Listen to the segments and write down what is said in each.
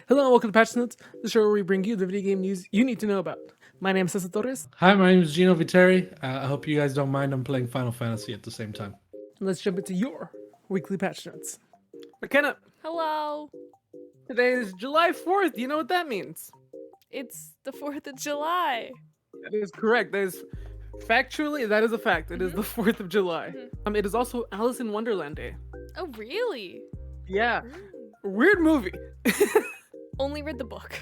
Hello and welcome to Patch Notes, the show where we bring you the video game news you need to know about. My name is Cesar Torres, Hi, my name is Gino Viteri. I hope you guys don't mind. I'm playing Final Fantasy at the same time. and let's jump into your weekly Patch Notes. McKenna, Hello. today is July 4th. You know what that means? It's the 4th of July. That is correct. That is factually, that is a fact. It is the 4th of July. It is also Alice in Wonderland Day. Oh, really? Yeah, weird movie. Only read the book.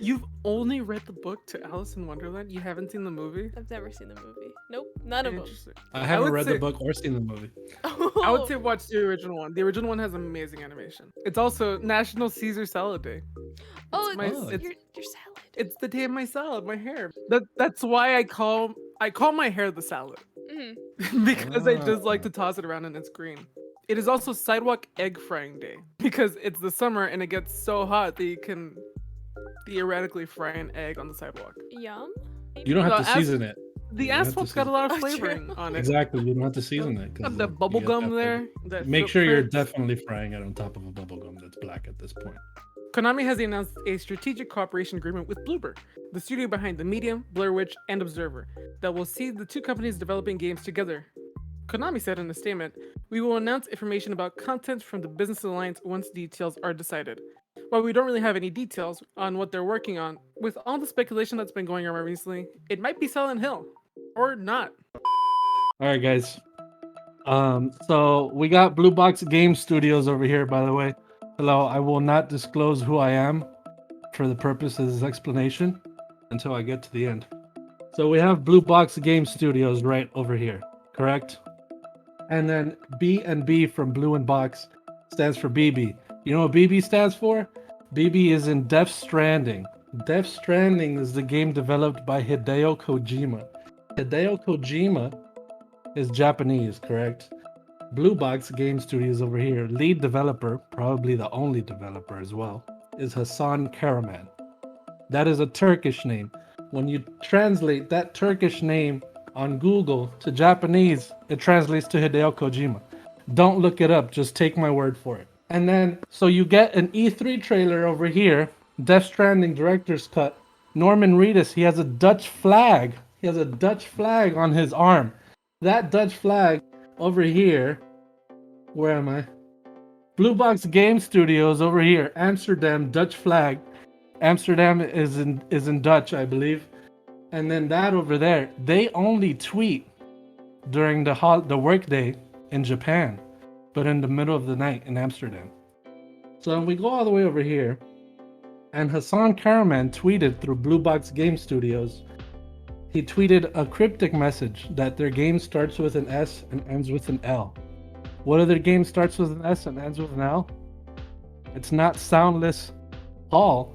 You've only read the book to Alice in Wonderland? You haven't seen the movie? I've never seen the movie. Nope, none of them. Interesting. I haven't would read say- the book or seen the movie. I would say watch the original one. The original one has amazing animation. It's also National Caesar Salad Day. Oh, my- it's it's- your salad. It's the day of my salad, my hair. That's why I call my hair the salad. Because I just like to toss it around and it's green. It is also Sidewalk Egg Frying Day because it's the summer and it gets so hot that you can theoretically fry an egg on the sidewalk. Yum. You don't have No, to season it. The You don't have to asphalt's got a lot of Oh, true. flavoring on it. Exactly, you don't have to season it. Got the bubble gum there. that Make sure you're footprint. definitely frying it on top of a bubble gum that's black at this point. Konami has announced a strategic cooperation agreement with Bloober, the studio behind The Medium, Blair Witch, and Observer, that will see the two companies developing games together. Konami said in a statement, "We will announce information about content from the business alliance once details are decided." While we don't really have any details on what they're working on, with all the speculation that's been going around recently, it might be Silent Hill. Or not. All right, guys. So we got Blue Box Game Studios over here, by the way. Hello, I will not disclose who I am for the purpose of this explanation until I get to the end. So we have Blue Box Game Studios right over here, correct? And then B&B from Blue and Box stands for BB. You know what BB stands for? BB is in Death Stranding. Death Stranding is the game developed by Hideo Kojima. Hideo Kojima is Japanese, correct? Blue Box Game Studios over here, lead developer, probably the only developer as well, is Hasan Karaman. That is a Turkish name. When you translate that Turkish name on Google to Japanese, it translates to Hideo Kojima. Don't look it up, just take my word for it. And then, so you get an E3 trailer over here, Death Stranding Director's Cut. Norman Reedus, he has a Dutch flag. He has a Dutch flag on his arm. That Dutch flag over here, where am I? Blue Box Game Studios over here, Amsterdam, Dutch flag. Amsterdam is in Dutch, I believe. And then that over there, they only tweet during the workday in Japan, but in the middle of the night in Amsterdam. So we go all the way over here, and Hasan Karaman tweeted through Blue Box Game Studios. He tweeted a cryptic message that their game starts with an S and ends with an L. What other game starts with an S and ends with an L? It's not Soundless Hall,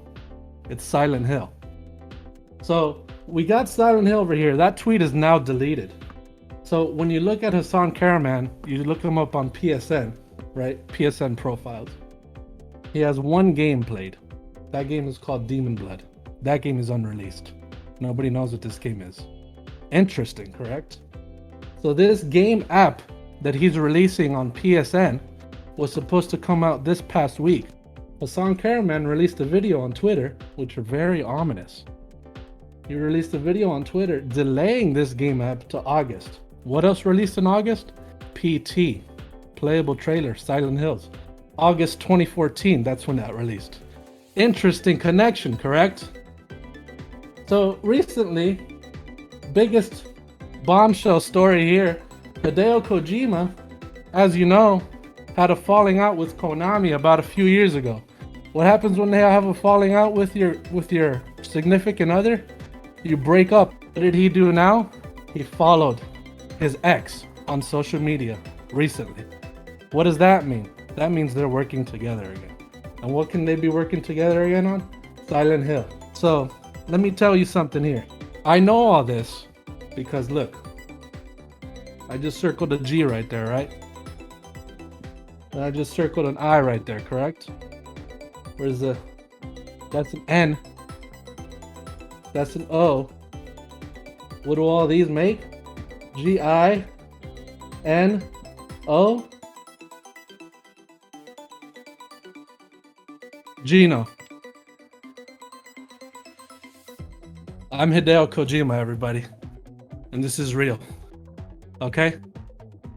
it's Silent Hill. So we got Silent Hill over here. That tweet is now deleted. So when you look at Hasan Karaman, you look him up on PSN, right? PSN profiles. He has one game played. That game is called Demon Blood. That game is unreleased. Nobody knows what this game is. Interesting, correct? So this game app that he's releasing on PSN was supposed to come out this past week. Hasan Karaman released a video on Twitter, which are very ominous. He released a video on Twitter delaying this game app to August. What else released in August? PT, playable trailer, Silent Hills. August 2014, that's when that released. Interesting connection, correct? So recently, biggest bombshell story here, Hideo Kojima, as you know, had a falling out with Konami about a few years ago. What happens when they have a falling out with your significant other? You break up. What did he do now? He followed his ex on social media recently. What does that mean? That means they're working together again. And what can they be working together again on? Silent Hill. So let me tell you something here. I know all this because look, I just circled a G right there, right? And I just circled an I right there, correct? Where's that's an N. That's an O. What do all these make? G-I-N-O. Gino. I'm Hideo Kojima, everybody. And this is real. Okay?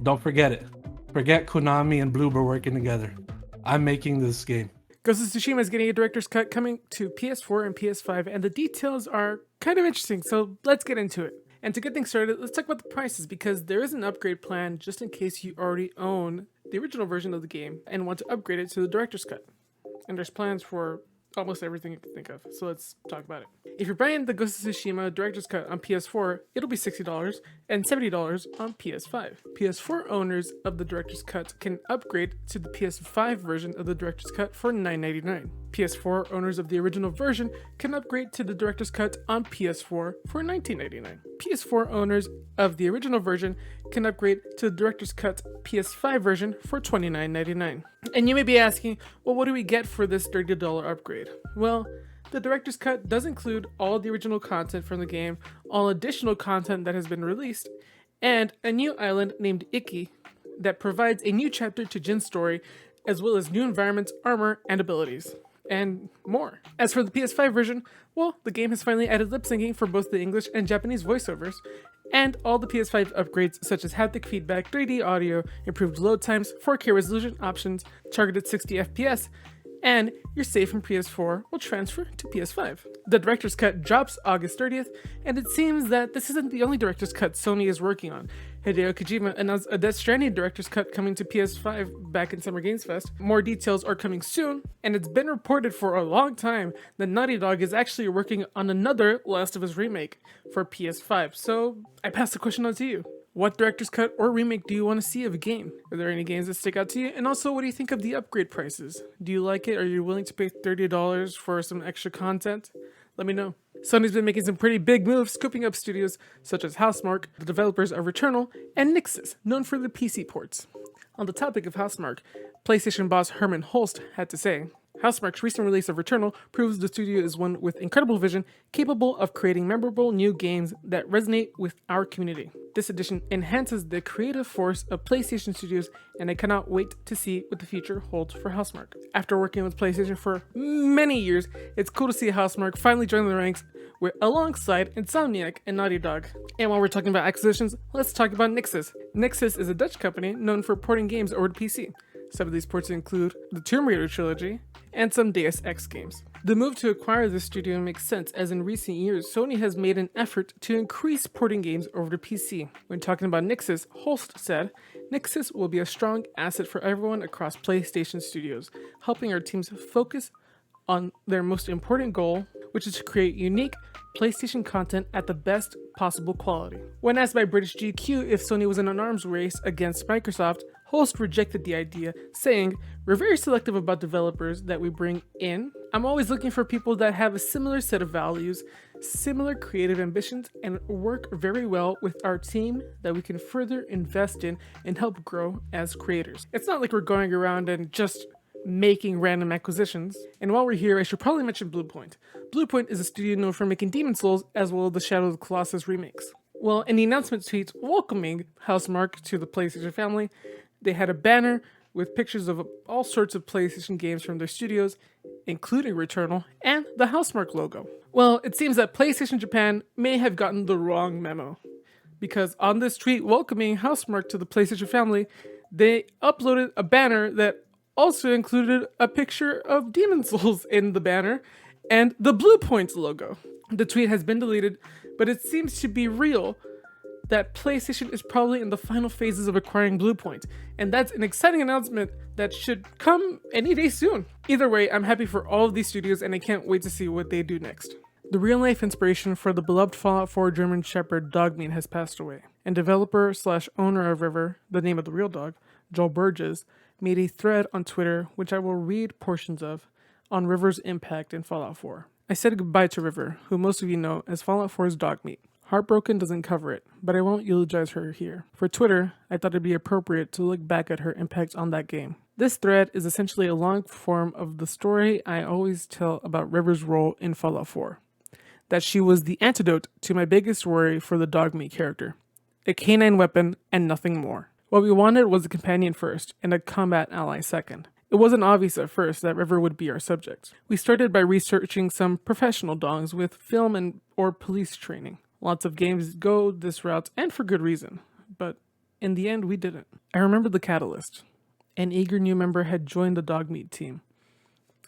Don't forget it. Forget Konami and Bloober working together. I'm making this game. Ghost of Tsushima is getting a director's cut coming to PS4 and PS5, and the details are kind of interesting, so let's get into it. And to get things started, let's talk about the prices, because there is an upgrade plan just in case you already own the original version of the game and want to upgrade it to the director's cut. And there's plans for almost everything you can think of, so let's talk about it. If you're buying the Ghost of Tsushima Director's Cut on PS4, it'll be $60 and $70 on PS5. PS4 owners of the Director's Cut can upgrade to the PS5 version of the Director's Cut for $9.99. PS4 owners of the original version can upgrade to the Director's Cut on PS4 for $19.99. PS4 owners of the original version can upgrade to the Director's Cut PS5 version for $29.99. And you may be asking, well, what do we get for this $30 upgrade? Well, the Director's Cut does include all the original content from the game, all additional content that has been released, and a new island named Iki that provides a new chapter to Jin's story, as well as new environments, armor, and abilities, and more. As for the PS5 version, well, the game has finally added lip syncing for both the English and Japanese voiceovers, and all the PS5 upgrades such as haptic feedback, 3D audio, improved load times, 4K resolution options, targeted 60 FPS, and your save from PS4 will transfer to PS5. The Director's Cut drops August 30th, and it seems that this isn't the only Director's Cut Sony is working on. Hideo Kojima announced a Death Stranding Director's Cut coming to PS5 back in Summer Games Fest. More details are coming soon, and it's been reported for a long time that Naughty Dog is actually working on another Last of Us remake for PS5. So I pass the question on to you. What director's cut or remake do you want to see of a game? Are there any games that stick out to you? And also, what do you think of the upgrade prices? Do you like it? Are you willing to pay $30 for some extra content? Let me know. Sony's been making some pretty big moves, scooping up studios such as Housemarque, the developers of Returnal, and Nixxes, known for the PC ports. On the topic of Housemarque, PlayStation boss Herman Holst had to say, Housemarque's recent release of Returnal proves the studio is one with incredible vision, capable of creating memorable new games that resonate with our community. This edition enhances the creative force of PlayStation Studios, and I cannot wait to see what the future holds for Housemarque. After working with PlayStation for many years, it's cool to see Housemarque finally join the ranks alongside Insomniac and Naughty Dog. And while we're talking about acquisitions, let's talk about Nixxes. Nixxes is a Dutch company known for porting games over to PC. Some of these ports include the Tomb Raider trilogy and some Deus Ex games. The move to acquire this studio makes sense, as in recent years, Sony has made an effort to increase porting games over to PC. When talking about Nixxes, Holst said, Nixxes will be a strong asset for everyone across PlayStation Studios, helping our teams focus on their most important goal, which is to create unique PlayStation content at the best possible quality. When asked by British GQ if Sony was in an arms race against Microsoft, Holst rejected the idea, saying, "We're very selective about developers that we bring in. I'm always looking for people that have a similar set of values, similar creative ambitions, and work very well with our team that we can further invest in and help grow as creators." It's not like we're going around and just making random acquisitions. And while we're here, I should probably mention Bluepoint. Bluepoint is a studio known for making Demon Souls as well as the Shadow of the Colossus remakes. Well, in the announcement tweets welcoming Housemarque to the PlayStation family, they had a banner with pictures of all sorts of PlayStation games from their studios, including Returnal and the Housemarque logo. Well, it seems that PlayStation Japan may have gotten the wrong memo, because on this tweet welcoming Housemarque to the PlayStation family, they uploaded a banner that also included a picture of Demon Souls in the banner and the Bluepoint logo. The tweet has been deleted, but it seems to be real that PlayStation is probably in the final phases of acquiring Bluepoint, and that's an exciting announcement that should come any day soon. Either way, I'm happy for all of these studios, and I can't wait to see what they do next. The real-life inspiration for the beloved Fallout 4 German Shepherd Dogmeat has passed away, and developer/owner of River, the name of the real dog, Joel Burgess, made a thread on Twitter, which I will read portions of, on River's impact in Fallout 4. I said goodbye to River, who most of you know as Fallout 4's Dogmeat. Heartbroken doesn't cover it, but I won't eulogize her here. For Twitter, I thought it'd be appropriate to look back at her impact on that game. This thread is essentially a long form of the story I always tell about River's role in Fallout 4. That she was the antidote to my biggest worry for the Dogmeat character. A canine weapon and nothing more. What we wanted was a companion first, and a combat ally second. It wasn't obvious at first that River would be our subject. We started by researching some professional dogs with film and or police training. Lots of games go this route, and for good reason. But in the end, we didn't. I remember the catalyst. An eager new member had joined the Dogmeat team.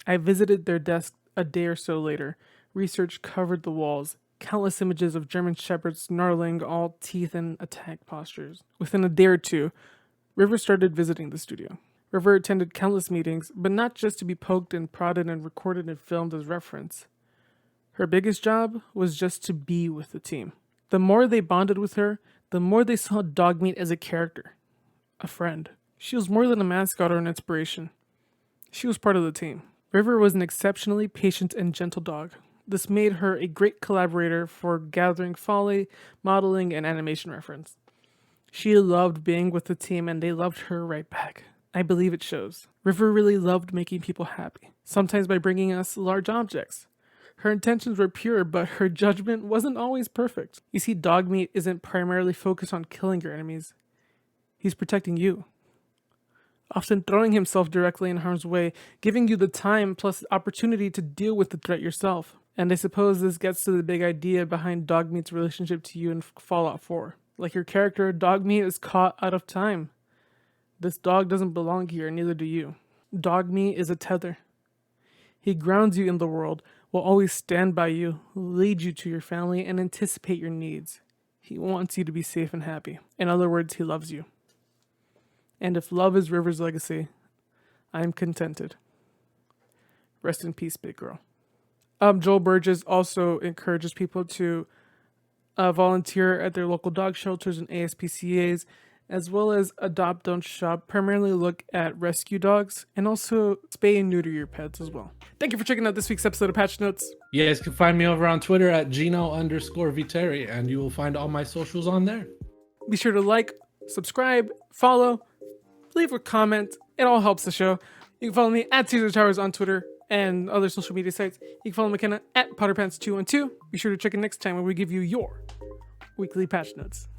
I visited their desk a day or so later. Research covered the walls. Countless images of German shepherds snarling, all teeth and attack postures. Within a day or two, River started visiting the studio. River attended countless meetings, but not just to be poked and prodded and recorded and filmed as reference. Her biggest job was just to be with the team. The more they bonded with her, the more they saw Dogmeat as a character, a friend. She was more than a mascot or an inspiration. She was part of the team. River was an exceptionally patient and gentle dog. This made her a great collaborator for gathering folly, modeling, and animation reference. She loved being with the team and they loved her right back. I believe it shows. River really loved making people happy, sometimes by bringing us large objects. Her intentions were pure, but her judgment wasn't always perfect. You see, Dogmeat isn't primarily focused on killing your enemies. He's protecting you. Often throwing himself directly in harm's way, giving you the time plus the opportunity to deal with the threat yourself. And I suppose this gets to the big idea behind Dogmeat's relationship to you in Fallout 4. Like your character, Dogmeat is caught out of time. This dog doesn't belong here, neither do you. Dogmeat is a tether. He grounds you in the world, will always stand by you, lead you to your family, and anticipate your needs. He wants you to be safe and happy. In other words, he loves you. And if love is River's legacy, I am contented. Rest in peace, big girl. Joel Burgess also encourages people to volunteer at their local dog shelters and ASPCAs, as well as adopt, don't shop, primarily look at rescue dogs, and also spay and neuter your pets as well. Thank you for checking out this week's episode of Patch Notes. You guys can find me over on Twitter at Gino_Viteri, and you will find all my socials on there. Be sure to like, subscribe, follow, leave a comment. It all helps the show. You can follow me at Caesar Towers on Twitter and other social media sites. You can follow McKenna at PotterPants212. Be sure to check in next time when we give you your weekly Patch Notes.